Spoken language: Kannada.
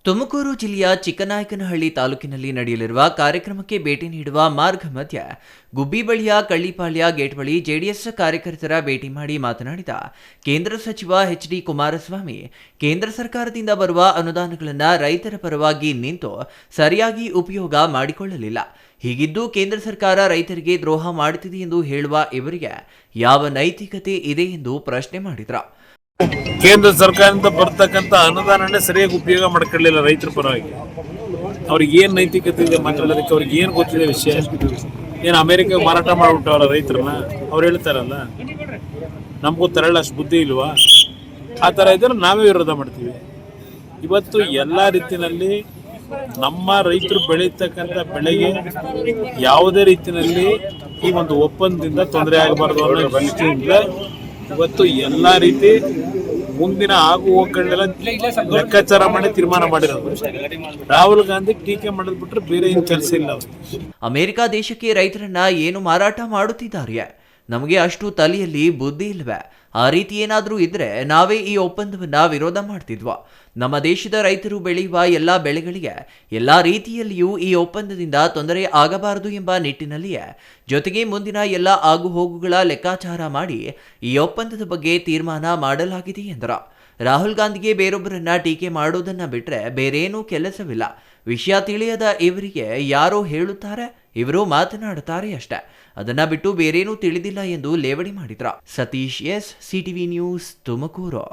ತುಮಕೂರು ಜಿಲ್ಲೆಯ ಚಿಕ್ಕನಾಯಕನಹಳ್ಳಿ ತಾಲೂಕಿನಲ್ಲಿ ನಡೆಯಲಿರುವ ಕಾರ್ಯಕ್ರಮಕ್ಕೆ ಭೇಟಿ ನೀಡುವ ಮಾರ್ಗ ಮಧ್ಯ ಗುಬ್ಬಿ ಬಳಿಯ ಕಳ್ಳಿಪಾಳ್ಯ ಗೇಟ್ ಬಳಿ ಜೆಡಿಎಸ್ ಕಾರ್ಯಕರ್ತರ ಭೇಟಿ ಮಾಡಿ ಮಾತನಾಡಿದ ಕೇಂದ್ರ ಸಚಿವ ಎಚ್.ಡಿ. ಕುಮಾರಸ್ವಾಮಿ, ಕೇಂದ್ರ ಸರ್ಕಾರದಿಂದ ಬರುವ ಅನುದಾನಗಳನ್ನು ರೈತರ ಪರವಾಗಿ ನಿಂತು ಸರಿಯಾಗಿ ಉಪಯೋಗ ಮಾಡಿಕೊಳ್ಳಲಿಲ್ಲ. ಹೀಗಿದ್ದು ಕೇಂದ್ರ ಸರ್ಕಾರ ರೈತರಿಗೆ ದ್ರೋಹ ಮಾಡುತ್ತಿದೆ ಎಂದು ಹೇಳುವ ಇವರಿಗೆ ಯಾವ ನೈತಿಕತೆ ಇದೆ ಎಂದು ಪ್ರಶ್ನೆ ಮಾಡಿದರು. ಕೇಂದ್ರ ಸರ್ಕಾರದಿಂದ ಬರ್ತಕ್ಕಂಥ ಅನುದಾನನೇ ಸರಿಯಾಗಿ ಉಪಯೋಗ ಮಾಡ್ಕೊಳ್ಳಿಲ್ಲ ರೈತರ ಪರವಾಗಿ. ಅವ್ರಿಗೆ ಏನು ನೈತಿಕತೆ ಇದೆ ಮಾತಾಡೋದಕ್ಕೆ? ಅವ್ರಿಗೆ ಏನು ಗೊತ್ತಿದೆ ವಿಷಯ? ಏನು ಅಮೆರಿಕಾಗೆ ಮಾರಾಟ ಮಾಡಿಬಿಟ್ಟವರ ರೈತರನ್ನ? ಅವ್ರು ಹೇಳ್ತಾರಲ್ಲ, ನಮಗೂ ತರಲ್ಲ, ಅಷ್ಟು ಬುದ್ಧಿ ಇಲ್ವಾ? ಆ ಥರ ಇದ್ರೆ ನಾವೇ ವಿರೋಧ ಮಾಡ್ತೀವಿ. ಇವತ್ತು ಎಲ್ಲ ರೀತಿಯಲ್ಲಿ ನಮ್ಮ ರೈತರು ಬೆಳೀತಕ್ಕಂಥ ಬೆಳೆಗೆ ಯಾವುದೇ ರೀತಿಯಲ್ಲಿ ಈ ಒಂದು ಒಪ್ಪಂದದಿಂದ ತೊಂದರೆ ಆಗಬಾರ್ದು ಅನ್ನೋ ದೃಷ್ಟಿಯಿಂದ ಇವತ್ತು ಎಲ್ಲ ರೀತಿ ಮುಂದಿನ ಆಗು ಹೋಗಗಳನ್ನೆಲ್ಲ ಲೆಕ್ಕಾಚಾರ ಮಾಡಿ ತೀರ್ಮಾನ ಮಾಡಿರೋದು. ರಾಹುಲ್ ಗಾಂಧಿ ಟೀಕೆ ಮಾಡೋದು ಬಿಟ್ಟರೆ ಬೇರೆ ಏನು ಕೆಲಸ ಇಲ್ಲ. ಅಮೆರಿಕ ದೇಶಕ್ಕೆ ರೈತರನ್ನ ಏನು ಮಾರಾಟ ಮಾಡುತ್ತಿದ್ದಾರೆ? ನಮಗೆ ಅಷ್ಟು ತಲೆಯಲ್ಲಿ ಬುದ್ಧಿ ಇಲ್ವೇ? ಆ ರೀತಿ ಏನಾದರೂ ಇದ್ರೆ ನಾವೇ ಈ ಒಪ್ಪಂದವನ್ನ ವಿರೋಧ ಮಾಡ್ತಿದ್ವಾ? ನಮ್ಮ ದೇಶದ ರೈತರು ಬೆಳೆಯುವ ಎಲ್ಲ ಬೆಳೆಗಳಿಗೆ ಎಲ್ಲ ರೀತಿಯಲ್ಲಿಯೂ ಈ ಒಪ್ಪಂದದಿಂದ ತೊಂದರೆ ಆಗಬಾರದು ಎಂಬ ನಿಟ್ಟಿನಲ್ಲಿಯೇ ಜೊತೆಗೆ ಮುಂದಿನ ಎಲ್ಲ ಆಗುಹೋಗುಗಳ ಲೆಕ್ಕಾಚಾರ ಮಾಡಿ ಈ ಒಪ್ಪಂದದ ಬಗ್ಗೆ ತೀರ್ಮಾನ ಮಾಡಲಾಗಿದೆ ಎಂದರು. ರಾಹುಲ್ ಗಾಂಧಿಗೆ ಬೇರೊಬ್ಬರನ್ನ ಟೀಕೆ ಮಾಡೋದನ್ನ ಬಿಟ್ರೆ ಬೇರೇನೂ ಕೆಲಸವಿಲ್ಲ. ವಿಷಯ ತಿಳಿಯದ ಇವರಿಗೆ ಯಾರೋ ಹೇಳುತ್ತಾರೆ, ಇವರು ಮಾತನಾಡುತ್ತಾರೆ ಅಷ್ಟೇ. ಅದನ್ನ ಬಿಟ್ಟು ಬೇರೇನೂ ತಿಳಿದಿಲ್ಲ ಎಂದು ಲೇವಡಿ ಮಾಡಿದ್ರು. Satish S, CTV news, Tumakuru.